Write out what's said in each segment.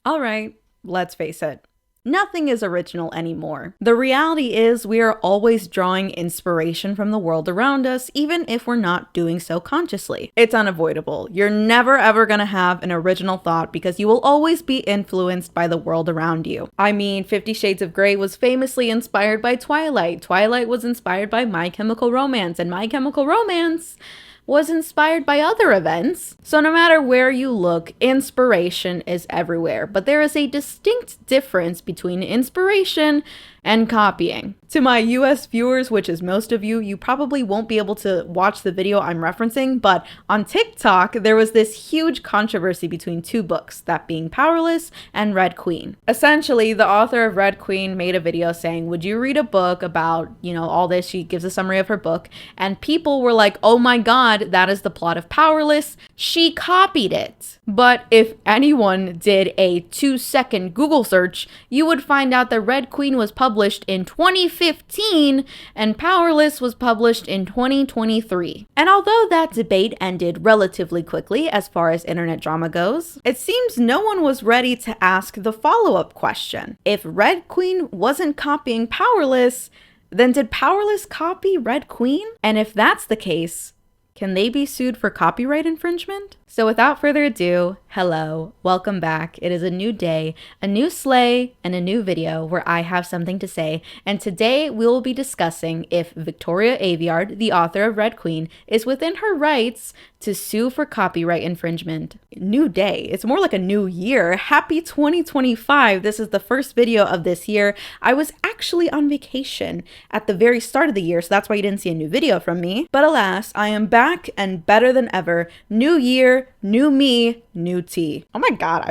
Alright, let's face it. Nothing is original anymore. The reality is we are always drawing inspiration from the world around us, even if we're not doing so consciously. It's unavoidable. You're never ever gonna have an original thought because you will always be influenced by the world around you. I mean, 50 Shades of Grey was famously inspired by Twilight. Twilight was inspired by My Chemical Romance, and My Chemical Romance was inspired by other events. So no matter where you look, inspiration is everywhere. But there is a distinct difference between inspiration and copying. To my US viewers, which is most of you, you probably won't be able to watch the video I'm referencing, but on TikTok, there was this huge controversy between two books, that being Powerless and Red Queen. Essentially, the author of Red Queen made a video saying, would you read a book about, all this? She gives a summary of her book, and people were like, oh my god, that is the plot of Powerless. She copied it. But if anyone did a 2-second Google search, you would find out that Red Queen was published in 2015 and Powerless was published in 2023. And although that debate ended relatively quickly as far as internet drama goes, it seems no one was ready to ask the follow-up question. If Red Queen wasn't copying Powerless, then did Powerless copy Red Queen? And if that's the case, can they be sued for copyright infringement? So without further ado, hello, welcome back. It is a new day, a new sleigh, and a new video where I have something to say. And today we will be discussing if Victoria Aveyard, the author of Red Queen, is within her rights to sue for copyright infringement. New day. It's more like a new year. Happy 2025. This is the first video of this year. I was actually on vacation at the very start of the year, so that's why you didn't see a new video from me. But alas, I am back and better than ever. New year, new me, new tea. Oh my god,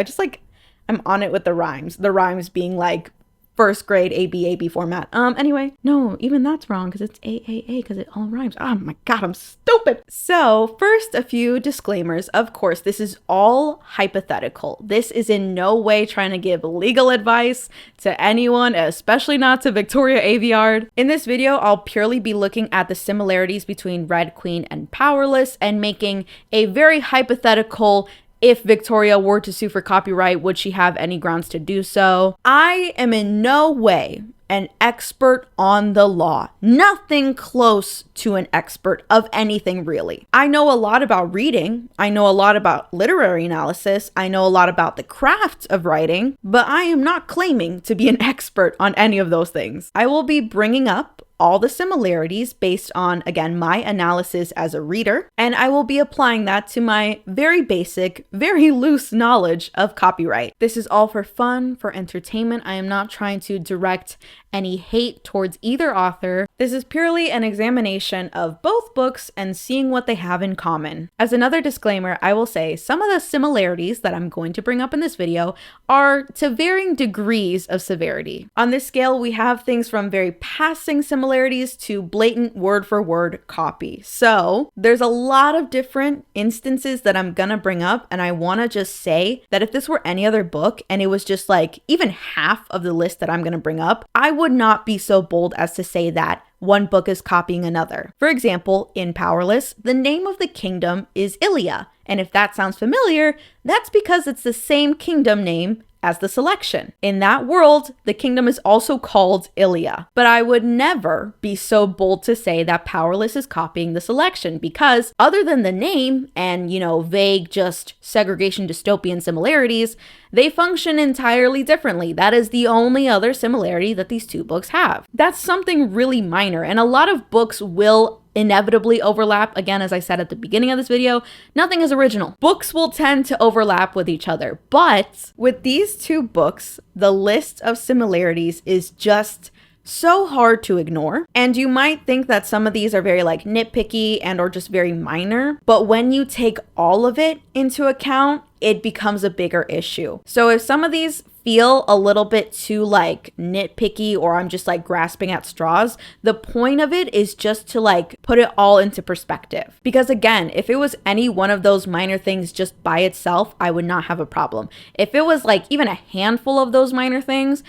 I'm on it with the rhymes. The rhymes being like first grade AB format. Anyway, no, even that's wrong because it's AAA because it all rhymes. Oh my god, I'm stupid. So first, a few disclaimers. Of course, this is all hypothetical. This is in no way trying to give legal advice to anyone, especially not to Victoria Aveyard. In this video, I'll purely be looking at the similarities between Red Queen and Powerless and making a very hypothetical, if Victoria were to sue for copyright, would she have any grounds to do so? I am in no way an expert on the law. Nothing close to an expert of anything, really. I know a lot about reading. I know a lot about literary analysis. I know a lot about the craft of writing, but I am not claiming to be an expert on any of those things. I will be bringing up all the similarities based on, again, my analysis as a reader, and I will be applying that to my very basic, very loose knowledge of copyright. This is all for fun, for entertainment. I am not trying to direct any hate towards either author. This is purely an examination of both books and seeing what they have in common. As another disclaimer, I will say some of the similarities that I'm going to bring up in this video are to varying degrees of severity. On this scale, we have things from very passing similarities to blatant word-for-word copy. So there's a lot of different instances that I'm gonna bring up, and I wanna just say that if this were any other book and it was just like even half of the list that I'm gonna bring up, I would not be so bold as to say that one book is copying another. For example, in Powerless, the name of the kingdom is Ilia. And if that sounds familiar, that's because it's the same kingdom name as the selection. In that world, the kingdom is also called Ilia. But I would never be so bold to say that Powerless is copying the selection because other than the name and, vague just segregation dystopian similarities, they function entirely differently. That is the only other similarity that these two books have. That's something really minor, and a lot of books will inevitably overlap. Again, as I said at the beginning of this video, nothing is original. Books will tend to overlap with each other, but with these two books, the list of similarities is just so hard to ignore. And you might think that some of these are very nitpicky and or just very minor, but when you take all of it into account, it becomes a bigger issue. So if some of these feel a little bit too nitpicky or I'm just grasping at straws, the point of it is just to put it all into perspective. Because again, if it was any one of those minor things just by itself, I would not have a problem. If it was even a handful of those minor things,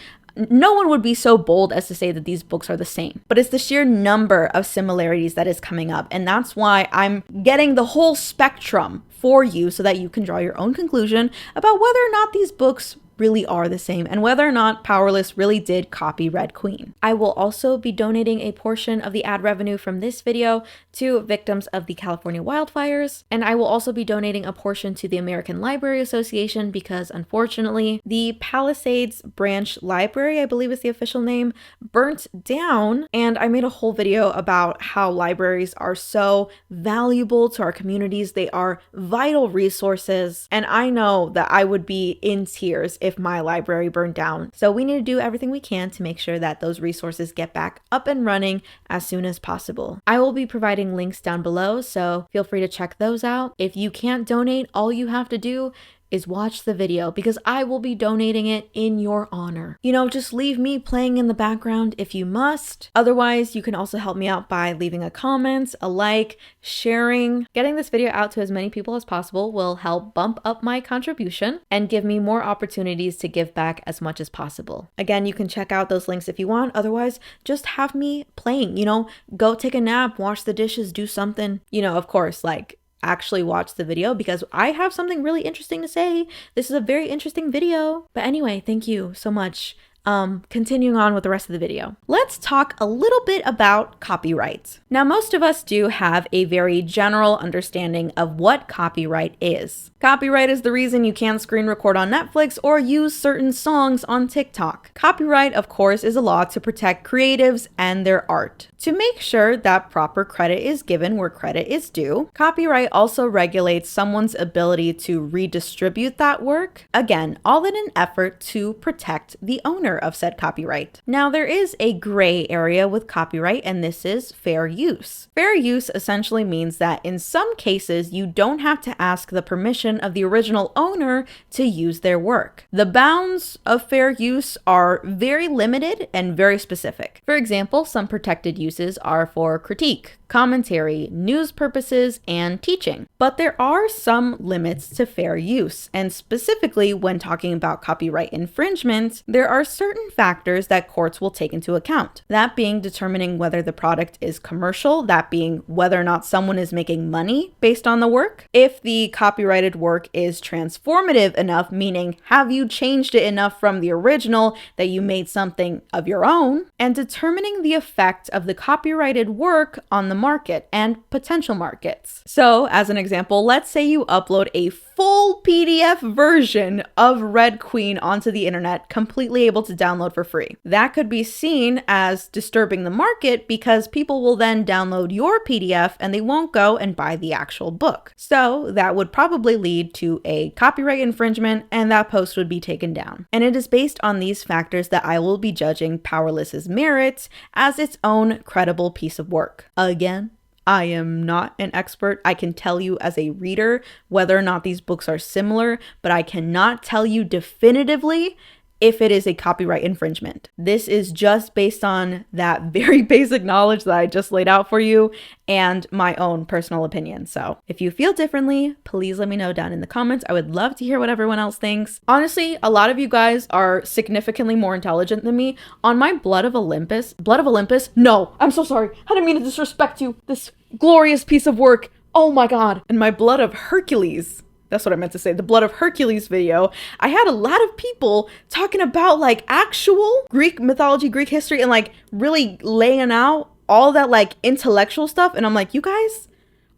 no one would be so bold as to say that these books are the same. But it's the sheer number of similarities that is coming up. And that's why I'm getting the whole spectrum for you so that you can draw your own conclusion about whether or not these books really are the same and whether or not Powerless really did copy Red Queen. I will also be donating a portion of the ad revenue from this video to victims of the California wildfires, and I will also be donating a portion to the American Library Association because unfortunately the Palisades Branch Library, I believe is the official name, burnt down, and I made a whole video about how libraries are so valuable to our communities. They are vital resources, and I know that I would be in tears if my library burned down. So we need to do everything we can to make sure that those resources get back up and running as soon as possible. I will be providing links down below, so feel free to check those out. If you can't donate, all you have to do is watch the video because I will be donating it in your honor. You know, just leave me playing in the background if you must. Otherwise, you can also help me out by leaving a comment, a like, sharing. Getting this video out to as many people as possible will help bump up my contribution and give me more opportunities to give back as much as possible. Again, you can check out those links if you want. Otherwise, just have me playing, you know, go take a nap, wash the dishes, do something. You know, of course, like, actually watch the video because I have something really interesting to say. This is a very interesting video. But anyway, thank you so much. Continuing on with the rest of the video. Let's talk a little bit about copyright. Now, most of us do have a very general understanding of what copyright is. Copyright is the reason you can't screen record on Netflix or use certain songs on TikTok. Copyright, of course, is a law to protect creatives and their art. To make sure that proper credit is given where credit is due, copyright also regulates someone's ability to redistribute that work, again, all in an effort to protect the owner of said copyright. Now, there is a gray area with copyright, and this is fair use. Fair use essentially means that in some cases, you don't have to ask the permission of the original owner to use their work. The bounds of fair use are very limited and very specific. For example, some protected uses are for critique, commentary, news purposes, and teaching. But there are some limits to fair use, and specifically when talking about copyright infringement, there are certain factors that courts will take into account. That being determining whether the product is commercial, that being whether or not someone is making money based on the work. If the copyrighted work is transformative enough, meaning have you changed it enough from the original that you made something of your own, and determining the effect of the copyrighted work on the market and potential markets. So, as an example, let's say you upload a full PDF version of Red Queen onto the internet, completely able to download for free. That could be seen as disturbing the market because people will then download your PDF and they won't go and buy the actual book. So that would probably lead to a copyright infringement and that post would be taken down. And it is based on these factors that I will be judging Powerless's merits as its own credible piece of work. Again, I am not an expert. I can tell you as a reader whether or not these books are similar, but I cannot tell you definitively if it is a copyright infringement. This is just based on that very basic knowledge that I just laid out for you and my own personal opinion. So if you feel differently, please let me know down in the comments. I would love to hear what everyone else thinks. Honestly, a lot of you guys are significantly more intelligent than me. On my Blood of Olympus, no, I'm so sorry. I didn't mean to disrespect you. This glorious piece of work. Oh my God. And my Blood of Hercules, that's what I meant to say. The Blood of Hercules video, I had a lot of people talking about like actual Greek mythology, Greek history, and like really laying out all that like intellectual stuff. And I'm like, you guys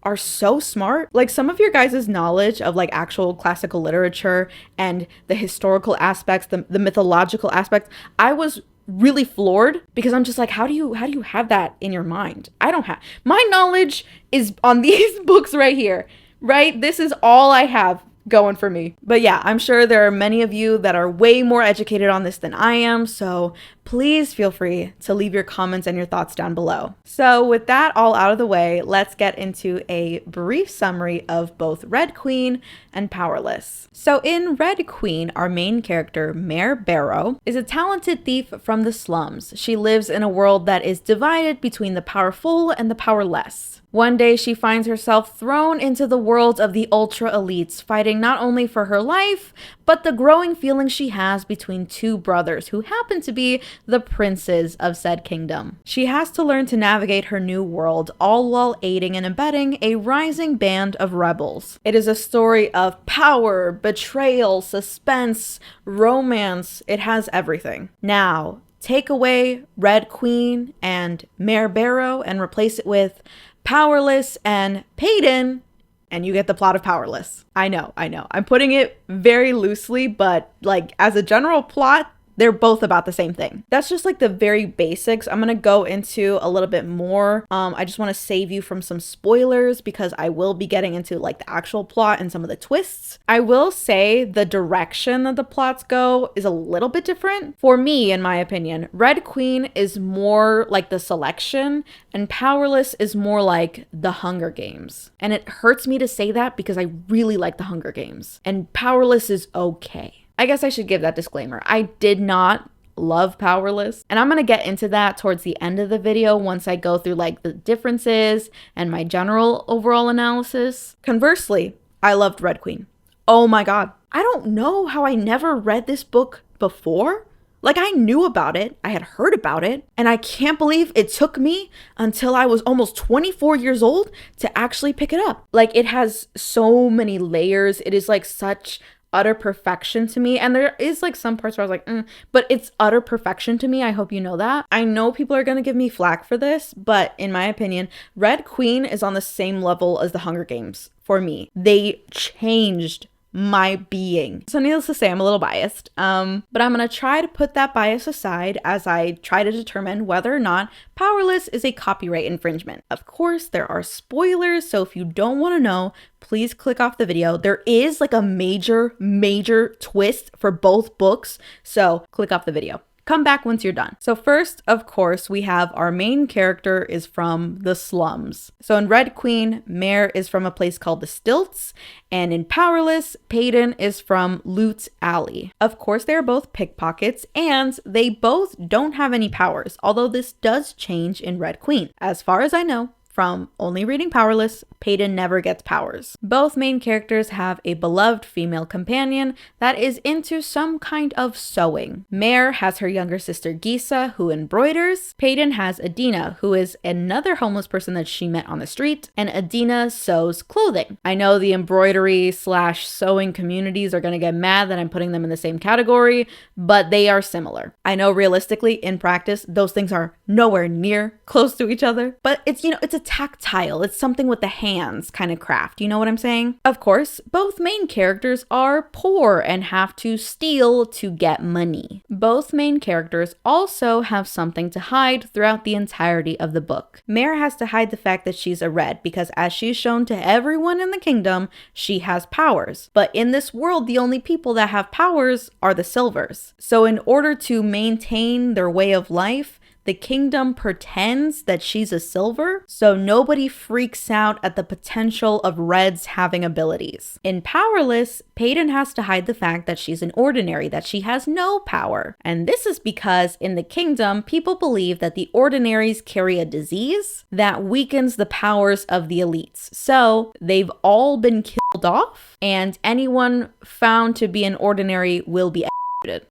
are so smart. Like some of your guys' knowledge of like actual classical literature and the historical aspects, the mythological aspects, I was really floored because I'm just like, how do you have that in your mind? I don't have. My knowledge is on these books right here. Right? This is all I have going for me. But yeah, I'm sure there are many of you that are way more educated on this than I am. So please feel free to leave your comments and your thoughts down below. So with that all out of the way, let's get into a brief summary of both Red Queen and Powerless. So in Red Queen, our main character, Mare Barrow, is a talented thief from the slums. She lives in a world that is divided between the powerful and the powerless. One day she finds herself thrown into the world of the ultra elites, fighting not only for her life, but the growing feeling she has between two brothers who happen to be the princes of said kingdom. She has to learn to navigate her new world, all while aiding and abetting a rising band of rebels. It is a story of power, betrayal, suspense, romance. It has everything. Now, take away Red Queen and Mare Barrow and replace it with Powerless and Peyton, and you get the plot of Powerless. I know. I'm putting it very loosely, but like as a general plot, they're both about the same thing. That's just like the very basics. I'm gonna go into a little bit more. I just want to save you from some spoilers because I will be getting into like the actual plot and some of the twists. I will say the direction that the plots go is a little bit different. For me, in my opinion, Red Queen is more like the selection and Powerless is more like the Hunger Games. And it hurts me to say that because I really like the Hunger Games and Powerless is okay. I guess I should give that disclaimer. I did not love Powerless, and I'm going to get into that towards the end of the video once I go through like the differences and my general overall analysis. Conversely, I loved Red Queen. Oh my god. I don't know how I never read this book before. Like I knew about it, I had heard about it, and I can't believe it took me until I was almost 24 years old to actually pick it up. Like it has so many layers. It is like such utter perfection to me, and there is like some parts where I was like but it's utter perfection to me. I hope you know that. I know people are gonna give me flack for this, but in my opinion, Red Queen is on the same level as the Hunger Games for me. They changed my being. So needless to say, I'm a little biased, but I'm gonna try to put that bias aside as I try to determine whether or not Powerless is a copyright infringement. Of course, there are spoilers, so if you don't want to know, please click off the video. There is like a major twist for both books, so click off the video. Come back once you're done. So first, of course, we have our main character is from the slums. So in Red Queen, Mare is from a place called the Stilts, and in Powerless, Peyton is from Loot Alley. Of course, they are both pickpockets, and they both don't have any powers, although this does change in Red Queen. As far as I know, from only reading Powerless, Peyton never gets powers. Both main characters have a beloved female companion that is into some kind of sewing. Mare has her younger sister Gisa, who embroiders. Peyton has Adina, who is another homeless person that she met on the street, and Adina sews clothing. I know the embroidery / sewing communities are gonna get mad that I'm putting them in the same category, but they are similar. I know realistically, in practice, those things are nowhere near close to each other, but it's, you know, it's a tactile, it's something with the hands kind of craft, you know what I'm saying? Of course, both main characters are poor and have to steal to get money. Both main characters also have something to hide throughout the entirety of the book. Mare has to hide the fact that she's a red because as she's shown to everyone in the kingdom, she has powers. But in this world, the only people that have powers are the silvers. So in order to maintain their way of life, the kingdom pretends that she's a silver, so nobody freaks out at the potential of reds having abilities. In Powerless, Peyton has to hide the fact that she's an ordinary, that she has no power. And this is because in the kingdom, people believe that the ordinaries carry a disease that weakens the powers of the elites. So they've all been killed off, and anyone found to be an ordinary will be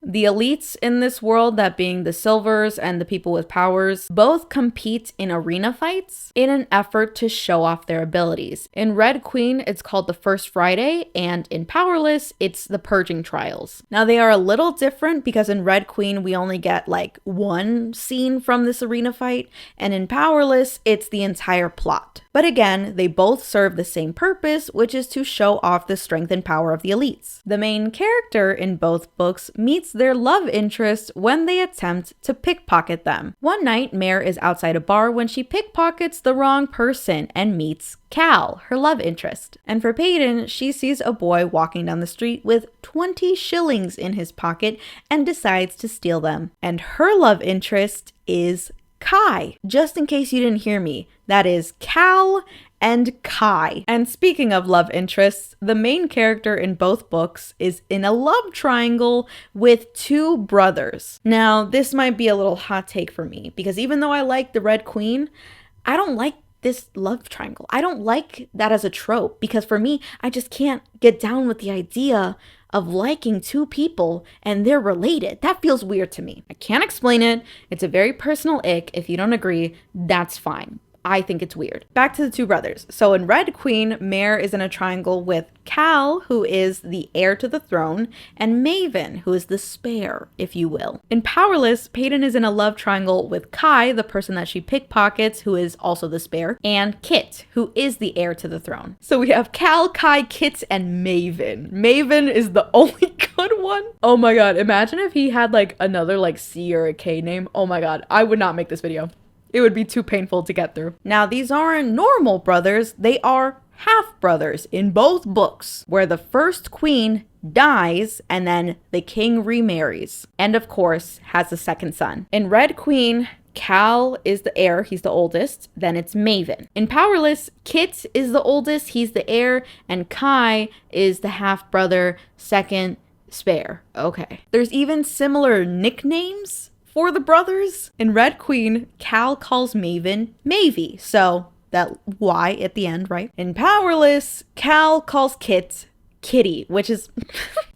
the elites in this world, that being the silvers and the people with powers, both compete in arena fights in an effort to show off their abilities. In Red Queen, it's called the First Friday, and in Powerless, it's the Purging Trials. Now, they are a little different because in Red Queen, we only get like one scene from this arena fight, and in Powerless, it's the entire plot. But again, they both serve the same purpose, which is to show off the strength and power of the elites. The main character in both books meets their love interest when they attempt to pickpocket them. One night, Mare is outside a bar when she pickpockets the wrong person and meets Cal, her love interest. And for Peyton, she sees a boy walking down the street with 20 shillings in his pocket and decides to steal them. And her love interest is Kai. Just in case you didn't hear me, that is Cal and Kai. And speaking of love interests, the main character in both books is in a love triangle with two brothers. Now, this might be a little hot take for me because even though I like the Red Queen, I don't like this love triangle. I don't like that as a trope because for me, I just can't get down with the idea of liking two people and they're related. That feels weird to me. I can't explain it. It's a very personal ick. If you don't agree, that's fine. I think it's weird. Back to the two brothers. So in Red Queen, Mare is in a triangle with Cal, who is the heir to the throne, and Maven, who is the spare, if you will. In Powerless, Peyton is in a love triangle with Kai, the person that she pickpockets, who is also the spare, and Kit, who is the heir to the throne. So we have Cal, Kai, Kit, and Maven. Maven is the only good one. Oh my god, imagine if he had like another like C or a K name. Oh my god, I would not make this video. It would be too painful to get through. Now, these aren't normal brothers. They are half-brothers in both books, where the first queen dies and then the king remarries. And of course, has a second son. In Red Queen, Cal is the heir, he's the oldest, then it's Maven. In Powerless, Kit is the oldest, he's the heir, and Kai is the half-brother, second spare. Okay. There's even similar nicknames for the brothers. In Red Queen, Cal calls Maven Mavie, so that Y at the end, right? In Powerless, Cal calls Kit Kitty, which is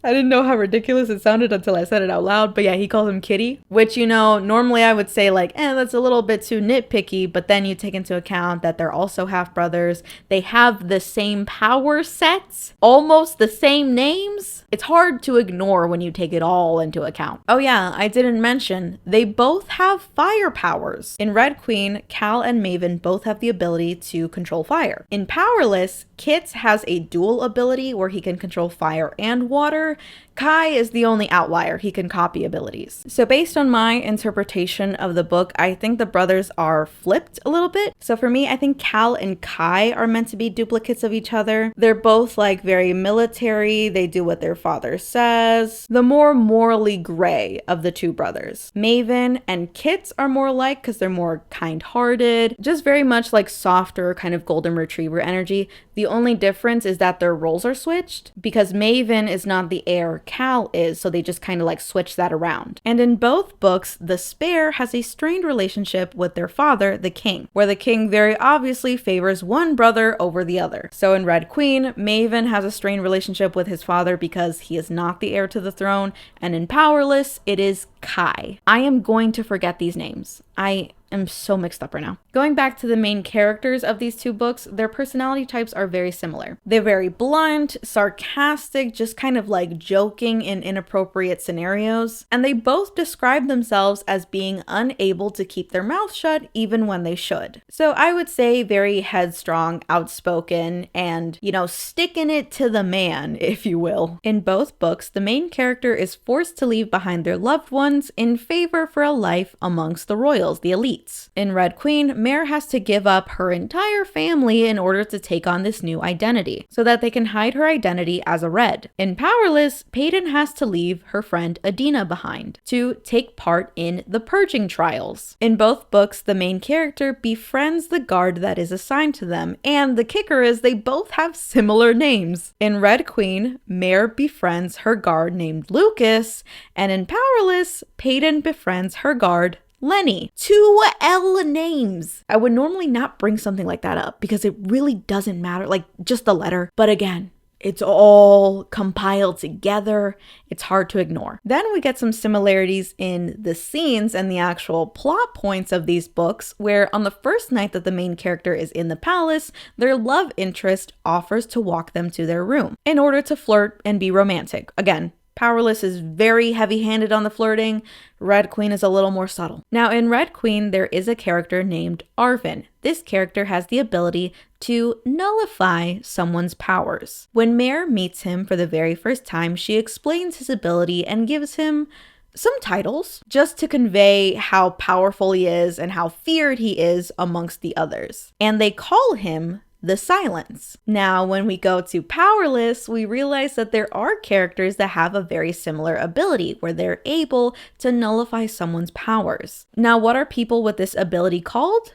I didn't know how ridiculous it sounded until I said it out loud, but yeah, he calls him Kitty, which, you know, normally I would say like, that's a little bit too nitpicky, but then you take into account that they're also half brothers. They have the same power sets, almost the same names. It's hard to ignore when you take it all into account. Oh yeah, I didn't mention, they both have fire powers. In Red Queen, Cal and Maven both have the ability to control fire. In Powerless, Kit has a dual ability where he can control fire and water. Kai is the only outlier. He can copy abilities. So based on my interpretation of the book, I think the brothers are flipped a little bit. So for me, I think Cal and Kai are meant to be duplicates of each other. They're both like very military. They do what their father says. The more morally gray of the two brothers. Maven and Kit are more alike because they're more kind-hearted. Just very much like softer kind of golden retriever energy. The only difference is that their roles are switched because Maven is not the heir, Cal is, so they just kind of like switch that around. And in both books, the spare has a strained relationship with their father, the king, where the king very obviously favors one brother over the other. So in Red Queen, Maven has a strained relationship with his father because he is not the heir to the throne, and in Powerless, it is Kai. I am going to forget these names. I am so mixed up right now. Going back to the main characters of these two books, their personality types are very similar. They're very blunt, sarcastic, just kind of like joking in inappropriate scenarios, and they both describe themselves as being unable to keep their mouth shut even when they should. So I would say very headstrong, outspoken, and, you know, sticking it to the man, if you will. In both books, the main character is forced to leave behind their loved ones in favor for a life amongst the royals, the elite. In Red Queen, Mare has to give up her entire family in order to take on this new identity, so that they can hide her identity as a Red. In Powerless, Peyton has to leave her friend Adina behind to take part in the purging trials. In both books, the main character befriends the guard that is assigned to them, and the kicker is they both have similar names. In Red Queen, Mare befriends her guard named Lucas, and in Powerless, Peyton befriends her guard Lenny. 2 L names. I would normally not bring something like that up because it really doesn't matter, like just the letter. But again, it's all compiled together. It's hard to ignore. Then we get some similarities in the scenes and the actual plot points of these books, where on the first night that the main character is in the palace, their love interest offers to walk them to their room in order to flirt and be romantic. Again, Powerless is very heavy-handed on the flirting. Red Queen is a little more subtle. Now, in Red Queen, there is a character named Arvin. This character has the ability to nullify someone's powers. When Mare meets him for the very first time, she explains his ability and gives him some titles just to convey how powerful he is and how feared he is amongst the others. And they call him the Silence. Now, when we go to Powerless, we realize that there are characters that have a very similar ability where they're able to nullify someone's powers. Now, what are people with this ability called?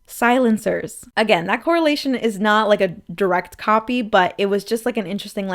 Silencers. Again, that correlation is not like a direct copy, but it was just like an interesting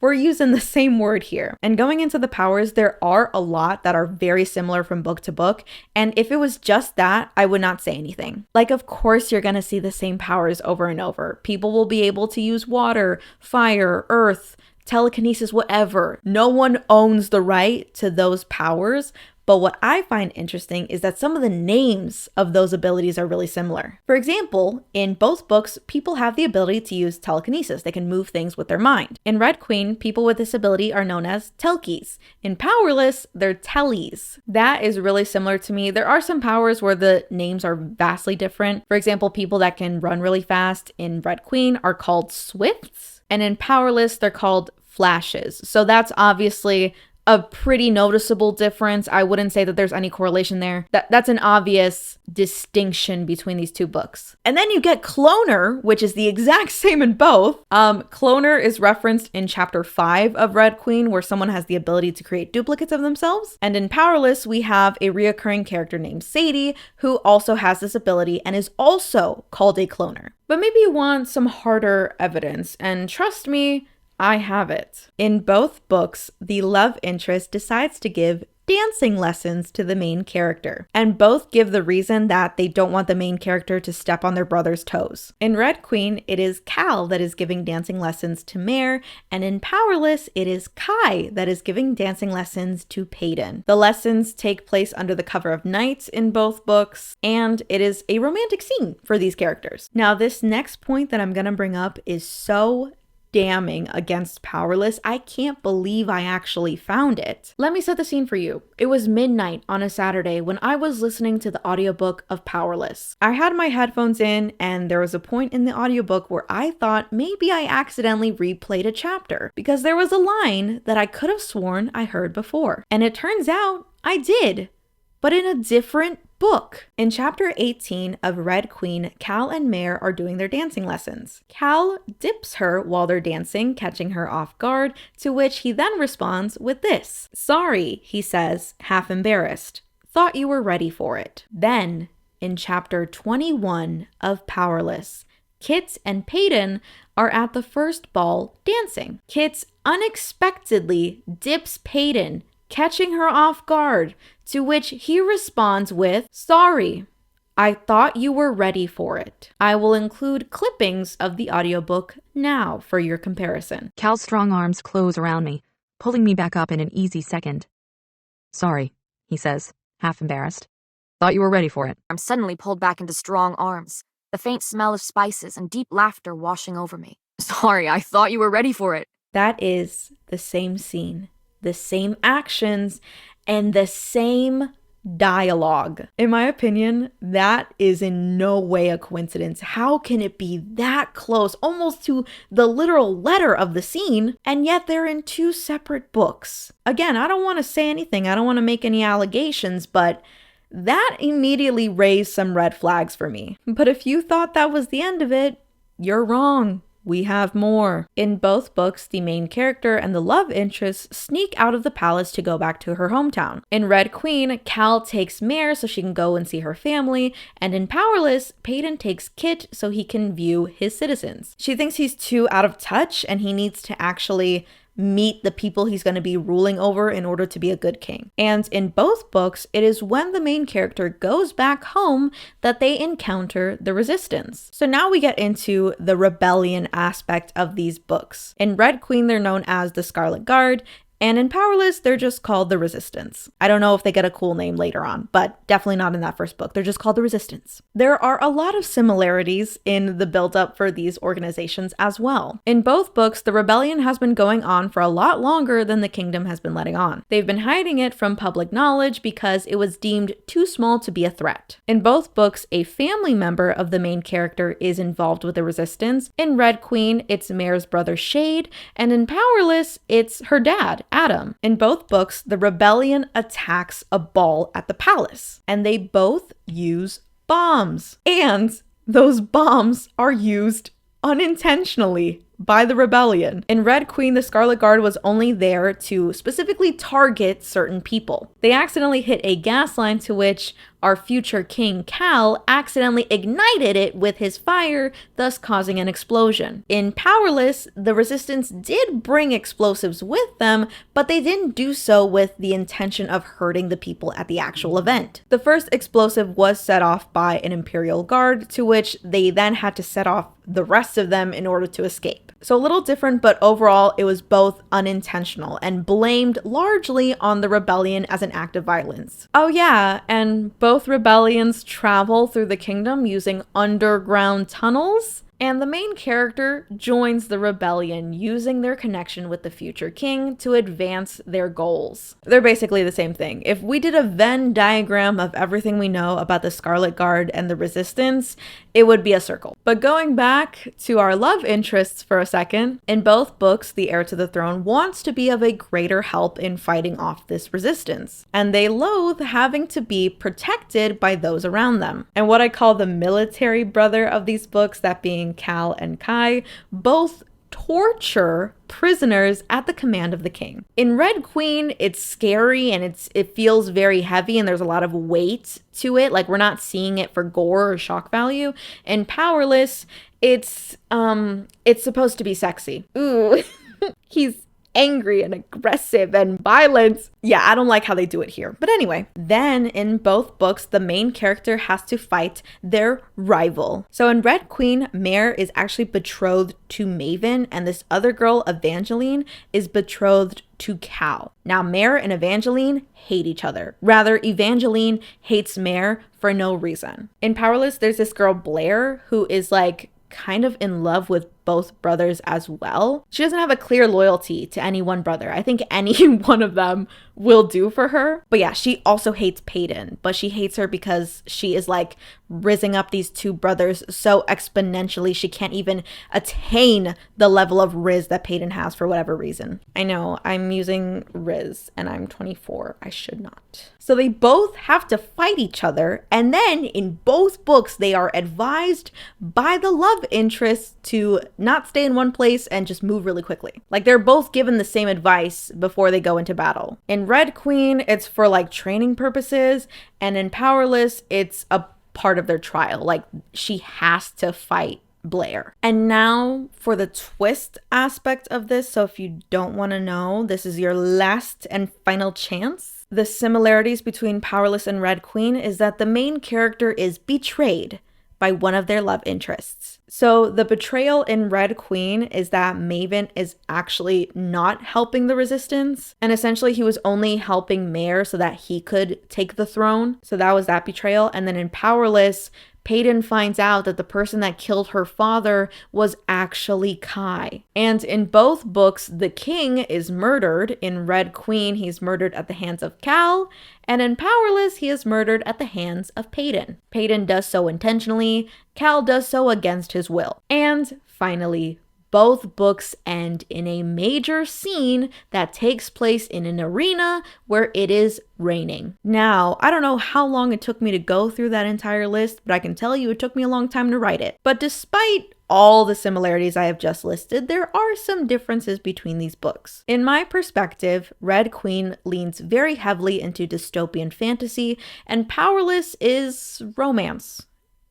we're We're using the same word here. And going into the powers, there are a lot that are very similar from book to book. And if it was just that, I would not say anything. Like, of course, you're going to see the same powers over and over. People will be able to use water, fire, earth, telekinesis, whatever. No one owns the right to those powers. But what I find interesting is that some of the names of those abilities are really similar. For example, in both books, people have the ability to use telekinesis. They can move things with their mind. In Red Queen, people with this ability are known as telkies. In Powerless, they're tellies. That is really similar to me. There are some powers where the names are vastly different. For example, people that can run really fast in Red Queen are called swifts. And in Powerless, they're called flashes. So that's obviously a pretty noticeable difference. I wouldn't say that there's any correlation there. That's an obvious distinction between these two books. And then you get Cloner, which is the exact same in both. Cloner is referenced in chapter 5 of Red Queen, where someone has the ability to create duplicates of themselves. And in Powerless, we have a reoccurring character named Sadie, who also has this ability and is also called a cloner. But maybe you want some harder evidence, and trust me, I have it. In both books, the love interest decides to give dancing lessons to the main character, and both give the reason that they don't want the main character to step on their brother's toes. In Red Queen, it is Cal that is giving dancing lessons to Mare, and in Powerless, it is Kai that is giving dancing lessons to Peyton. The lessons take place under the cover of night in both books, and it is a romantic scene for these characters. Now, this next point that I'm gonna bring up is so damning against Powerless. I can't believe I actually found it. Let me set the scene for you. It was midnight on a Saturday when I was listening to the audiobook of Powerless. I had my headphones in, and there was a point in the audiobook where I thought maybe I accidentally replayed a chapter because there was a line that I could have sworn I heard before. And it turns out I did, but in a different book. In chapter 18 of Red Queen, Cal and Mare are doing their dancing lessons. Cal dips her while they're dancing, catching her off guard, to which he then responds with this. "Sorry," he says, half embarrassed. "Thought you were ready for it." Then, in chapter 21 of Powerless, Kit and Peyton are at the first ball dancing. Kit unexpectedly dips Peyton, catching her off guard, to which he responds with, "Sorry, I thought you were ready for it." I will include clippings of the audiobook now for your comparison. Cal's strong arms close around me, pulling me back up in an easy second. "Sorry," he says, half embarrassed. "Thought you were ready for it." I'm suddenly pulled back into strong arms, the faint smell of spices and deep laughter washing over me. "Sorry, I thought you were ready for it." That is the same scene, the same actions, and the same dialogue. In my opinion, that is in no way a coincidence. How can it be that close, almost to the literal letter of the scene, and yet they're in two separate books? Again, I don't want to say anything, I don't want to make any allegations, but that immediately raised some red flags for me. But if you thought that was the end of it, you're wrong. We have more. In both books, the main character and the love interest sneak out of the palace to go back to her hometown. In Red Queen, Cal takes Mare so she can go and see her family, and in Powerless, Peyton takes Kit so he can view his citizens. She thinks he's too out of touch and he needs to actually meet the people he's going to be ruling over in order to be a good king. And in both books, it is when the main character goes back home that they encounter the resistance. So now we get into the rebellion aspect of these books. In Red Queen, they're known as the Scarlet Guard, and in Powerless, they're just called the Resistance. I don't know if they get a cool name later on, but definitely not in that first book. They're just called the Resistance. There are a lot of similarities in the build-up for these organizations as well. In both books, the rebellion has been going on for a lot longer than the kingdom has been letting on. They've been hiding it from public knowledge because it was deemed too small to be a threat. In both books, a family member of the main character is involved with the Resistance. In Red Queen, it's Mare's brother Shade, and in Powerless, it's her dad, Adam. In both books, the rebellion attacks a ball at the palace, and they both use bombs. And those bombs are used unintentionally. by the rebellion. In Red Queen, the Scarlet Guard was only there to specifically target certain people. They accidentally hit a gas line, to which our future king, Cal, accidentally ignited it with his fire, thus causing an explosion. In Powerless, the Resistance did bring explosives with them, but they didn't do so with the intention of hurting the people at the actual event. The first explosive was set off by an Imperial Guard, to which they then had to set off the rest of them in order to escape. So a little different, but overall it was both unintentional and blamed largely on the rebellion as an act of violence. Oh yeah, and both rebellions travel through the kingdom using underground tunnels. And the main character joins the rebellion using their connection with the future king to advance their goals. They're basically the same thing. If we did a Venn diagram of everything we know about the Scarlet Guard and the Resistance, it would be a circle. But going back to our love interests for a second, in both books, the heir to the throne wants to be of a greater help in fighting off this resistance, and they loathe having to be protected by those around them. And what I call the military brother of these books, that being Cal and Kai, both torture prisoners at the command of the king. In Red Queen, it's scary and it feels very heavy and there's a lot of weight to it. Like, we're not seeing it for gore or shock value. In Powerless, it's supposed to be sexy. Ooh. He's angry and aggressive and violent. Yeah, I don't like how they do it here. But anyway, then in both books, the main character has to fight their rival. So in Red Queen, Mare is actually betrothed to Maven, and this other girl, Evangeline, is betrothed to Cal. Now, Mare and Evangeline hate each other. Rather, Evangeline hates Mare for no reason. In Powerless, there's this girl, Blair, who is like kind of in love with both brothers as well. She doesn't have a clear loyalty to any one brother. I think any one of them will do for her. But yeah, she also hates Peyton, but she hates her because she is like rizzing up these two brothers so exponentially she can't even attain the level of Riz that Peyton has for whatever reason. I know, I'm using Riz and I'm 24. I should not. So they both have to fight each other, and then in both books they are advised by the love interest to not stay in one place and just move really quickly. Like, they're both given the same advice before they go into battle. In Red Queen, it's for like training purposes, and in Powerless, it's a part of their trial. Like, she has to fight Blair. And now for the twist aspect of this. So if you don't want to know, this is your last and final chance. The similarities between Powerless and Red Queen is that the main character is betrayed by one of their love interests. So the betrayal in Red Queen is that Maven is actually not helping the resistance, and essentially he was only helping Mare so that he could take the throne. So that was that betrayal. And then in Powerless, Peyton finds out that the person that killed her father was actually Kai. And in both books, the king is murdered. In Red Queen, he's murdered at the hands of Cal, and in Powerless, he is murdered at the hands of Peyton. Peyton does so intentionally, Cal does so against his will. And finally, both books end in a major scene that takes place in an arena where it is raining. Now, I don't know how long it took me to go through that entire list, but I can tell you it took me a long time to write it. But despite all the similarities I have just listed, there are some differences between these books. In my perspective, Red Queen leans very heavily into dystopian fantasy, and Powerless is romance.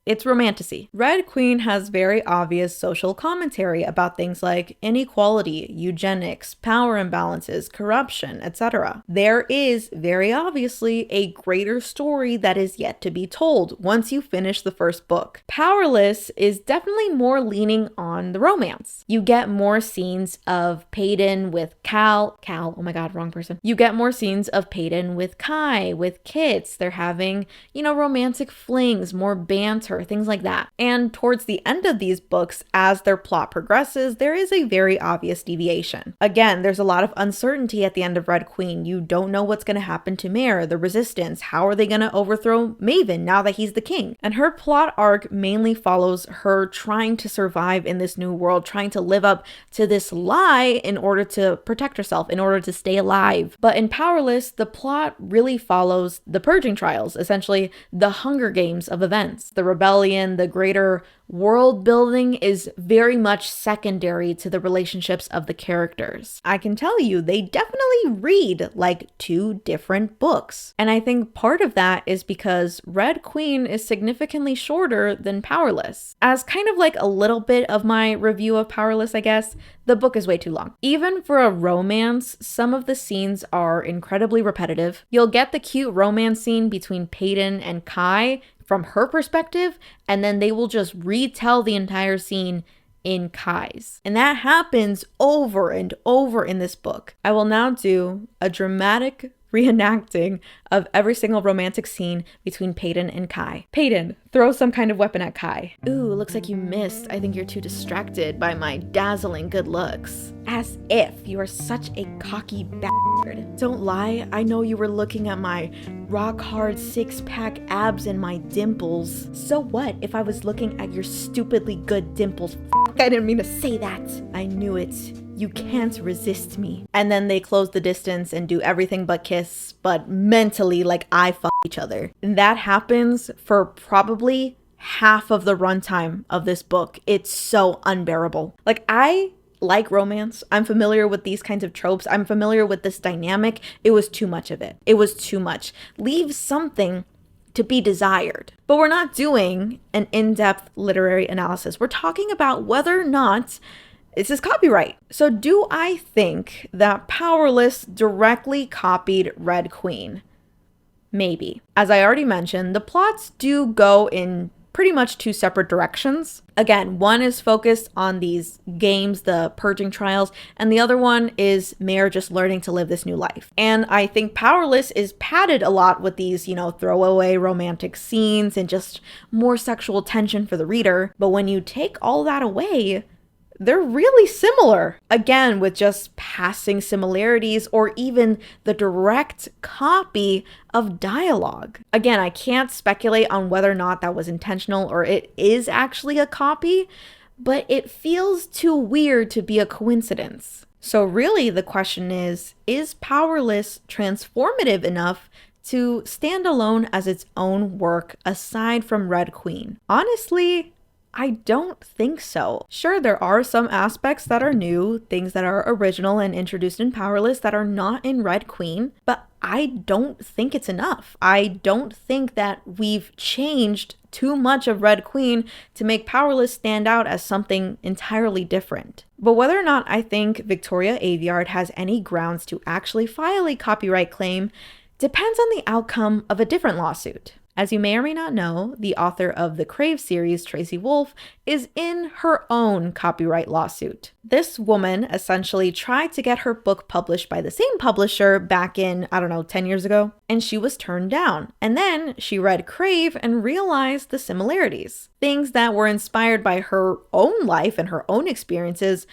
It's romantasy. Red Queen has very obvious social commentary about things like inequality, eugenics, power imbalances, corruption, etc. There is very obviously a greater story that is yet to be told once you finish the first book. Powerless is definitely more leaning on the romance. You get more scenes of Peyton with Cal, oh my god, wrong person. You get more scenes of Peyton with Kai, with Kits. They're having, romantic flings, more banter, things like that. And towards the end of these books, as their plot progresses, there is a very obvious deviation. Again, there's a lot of uncertainty at the end of Red Queen. You don't know what's going to happen to Mare, the resistance. How are they going to overthrow Maven now that he's the king? And her plot arc mainly follows her trying to survive in this new world, trying to live up to this lie in order to protect herself, in order to stay alive. But in Powerless, the plot really follows the purging trials, essentially the Hunger Games of events. The rebellion rebellion, the greater world building is very much secondary to the relationships of the characters. I can tell you, they definitely read like two different books. And I think part of that is because Red Queen is significantly shorter than Powerless. As kind of like a little bit of my review of Powerless, I guess, the book is way too long. Even for a romance, some of the scenes are incredibly repetitive. You'll get the cute romance scene between Peyton and Kai from her perspective, and then they will just retell the entire scene in Kai's. And that happens over and over in this book. I will now do a dramatic reenacting of every single romantic scene between Peyton and Kai. Peyton, throw some kind of weapon at Kai. Ooh, looks like you missed. I think you're too distracted by my dazzling good looks. As if you are such a cocky bastard. Don't lie, I know you were looking at my rock hard six-pack abs and my dimples. So what if I was looking at your stupidly good dimples? I didn't mean to say that. I knew it. You can't resist me. And then they close the distance and do everything but kiss, but mentally like I fuck each other. And that happens for probably half of the runtime of this book. It's so unbearable. Like, I like romance. I'm familiar with these kinds of tropes. I'm familiar with this dynamic. It was too much of it. It was too much. Leave something to be desired. But we're not doing an in-depth literary analysis. We're talking about whether or not this is copyright. So do I think that Powerless directly copied Red Queen? Maybe. As I already mentioned, the plots do go in pretty much two separate directions. Again, one is focused on these games, the purging trials, and the other one is Mare just learning to live this new life. And I think Powerless is padded a lot with these, throwaway romantic scenes and just more sexual tension for the reader. But when you take all that away, they're really similar. Again, with just passing similarities or even the direct copy of dialogue. Again, I can't speculate on whether or not that was intentional or it is actually a copy, but it feels too weird to be a coincidence. So really the question is Powerless transformative enough to stand alone as its own work aside from Red Queen? Honestly, I don't think so. Sure, there are some aspects that are new, things that are original and introduced in Powerless that are not in Red Queen, but I don't think it's enough. I don't think that we've changed too much of Red Queen to make Powerless stand out as something entirely different. But whether or not I think Victoria Aveyard has any grounds to actually file a copyright claim depends on the outcome of a different lawsuit. As you may or may not know, the author of the Crave series, Tracy Wolff, is in her own copyright lawsuit. This woman essentially tried to get her book published by the same publisher back in, 10 years ago, and she was turned down. And then she read Crave and realized the similarities. Things that were inspired by her own life and her own experiences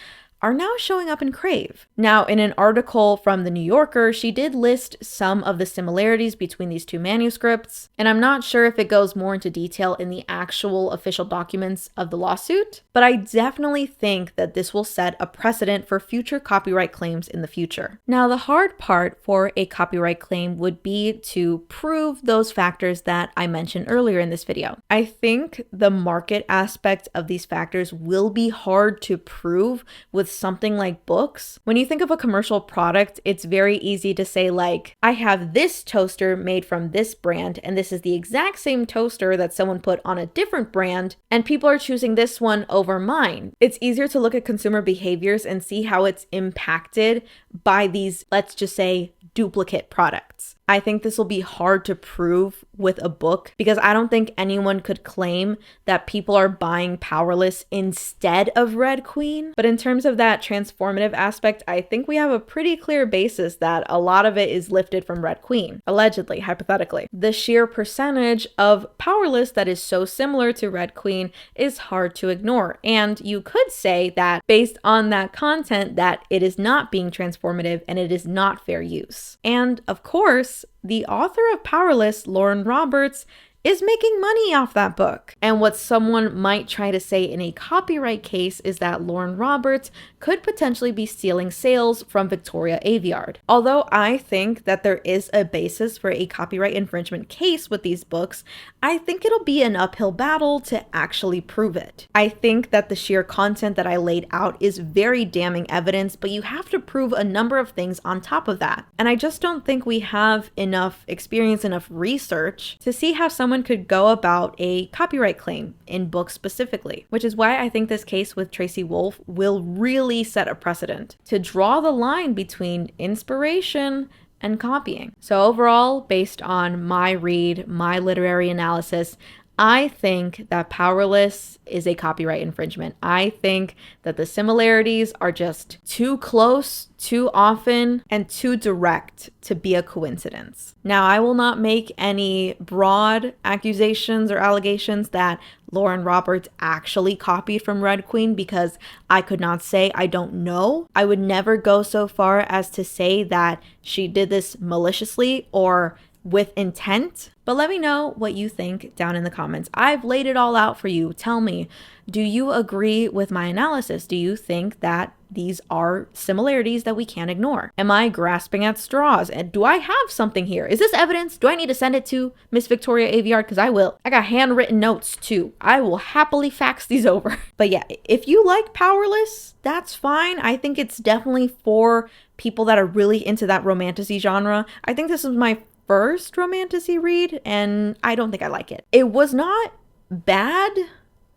are now showing up in Crave. Now, in an article from The New Yorker, she did list some of the similarities between these two manuscripts, and I'm not sure if it goes more into detail in the actual official documents of the lawsuit, but I definitely think that this will set a precedent for future copyright claims in the future. Now, the hard part for a copyright claim would be to prove those factors that I mentioned earlier in this video. I think the market aspect of these factors will be hard to prove with something like books. When you think of a commercial product, it's very easy to say like, I have this toaster made from this brand, and this is the exact same toaster that someone put on a different brand, and people are choosing this one over mine. It's easier to look at consumer behaviors and see how it's impacted by these, let's just say, duplicate products. I think this will be hard to prove with a book because I don't think anyone could claim that people are buying Powerless instead of Red Queen. But in terms of that transformative aspect, I think we have a pretty clear basis that a lot of it is lifted from Red Queen, allegedly, hypothetically. The sheer percentage of Powerless that is so similar to Red Queen is hard to ignore. And you could say that based on that content that it is not being transformative and it is not fair use. And of course, the author of Powerless, Lauren Roberts, is making money off that book. And what someone might try to say in a copyright case is that Lauren Roberts could potentially be stealing sales from Victoria Aveyard. Although I think that there is a basis for a copyright infringement case with these books, I think it'll be an uphill battle to actually prove it. I think that the sheer content that I laid out is very damning evidence, but you have to prove a number of things on top of that. And I just don't think we have enough experience, enough research to see how someone could go about a copyright claim in books specifically, which is why I think this case with Tracy Wolff will really set a precedent to draw the line between inspiration and copying. So overall, based on my read, my literary analysis, I think that Powerless is a copyright infringement. I think that the similarities are just too close, too often, and too direct to be a coincidence. Now, I will not make any broad accusations or allegations that Lauren Roberts actually copied from Red Queen because I could not say. I don't know. I would never go so far as to say that she did this maliciously or with intent, but let me know what you think down in the comments. I've laid it all out for you. Tell me, do you agree with my analysis? Do you think that these are similarities that we can't ignore? Am I grasping at straws? And do I have something here? Is this evidence? Do I need to send it to Miss Victoria Aveyard? Because I will. I got handwritten notes too. I will happily fax these over. But yeah, if you like Powerless, that's fine. I think it's definitely for people that are really into that romantasy genre. I think this is my first romantasy read, and I don't think I like it. It was not bad,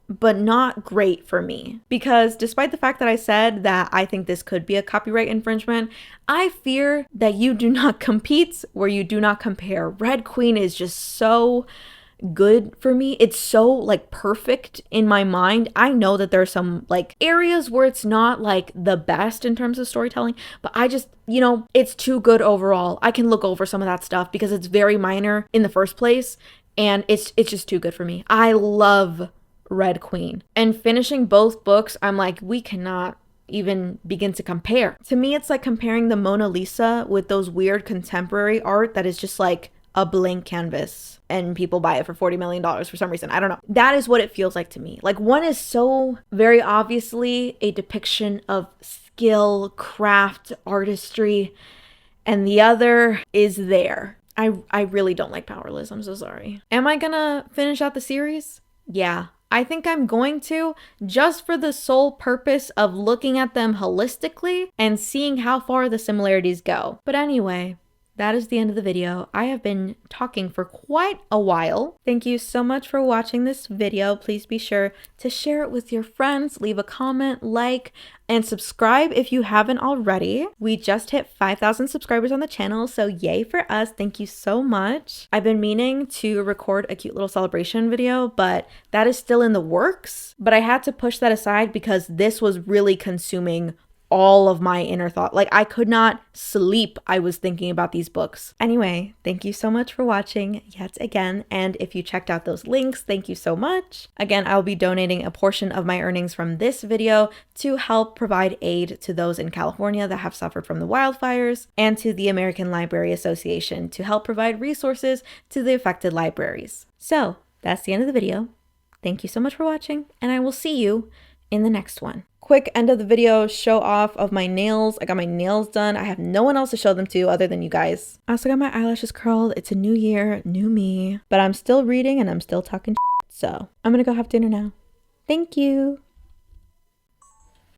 but not great for me, because despite the fact that I said that I think this could be a copyright infringement, I fear that you do not compete where you do not compare. Red Queen is just so good for me. It's so like perfect in my mind. I know that there are some like areas where it's not like the best in terms of storytelling, but I just, it's too good overall. I can look over some of that stuff because it's very minor in the first place, and it's just too good for me. I love Red Queen, and finishing both books, I'm like, we cannot even begin to compare. To me, it's like comparing the Mona Lisa with those weird contemporary art that is just like a blank canvas and people buy it for $40 million for some reason. I don't know. That is what it feels like to me. Like, one is so very obviously a depiction of skill, craft, artistry, and the other is there. I really don't like Powerless. I'm so sorry. Am I gonna finish out the series? Yeah. I think I'm going to, just for the sole purpose of looking at them holistically and seeing how far the similarities go. But anyway, that is the end of the video. I have been talking for quite a while. Thank you so much for watching this video. Please be sure to share it with your friends, leave a comment, like, and subscribe if you haven't already. We just hit 5,000 subscribers on the channel, so yay for us. Thank you so much. I've been meaning to record a cute little celebration video, but that is still in the works. But I had to push that aside because this was really consuming all of my inner thought. Like, I could not sleep. I was thinking about these books. Anyway, thank you so much for watching yet again. And if you checked out those links, thank you so much. Again, I'll be donating a portion of my earnings from this video to help provide aid to those in California that have suffered from the wildfires, and to the American Library Association to help provide resources to the affected libraries. So that's the end of the video. Thank you so much for watching, and I will see you in the next one. Quick end of the video show off of my nails. I got my nails done. I have no one else to show them to other than you guys. I also got my eyelashes curled. It's a new year, new me. But I'm still reading and I'm still talking shit, so I'm gonna go have dinner now. Thank you.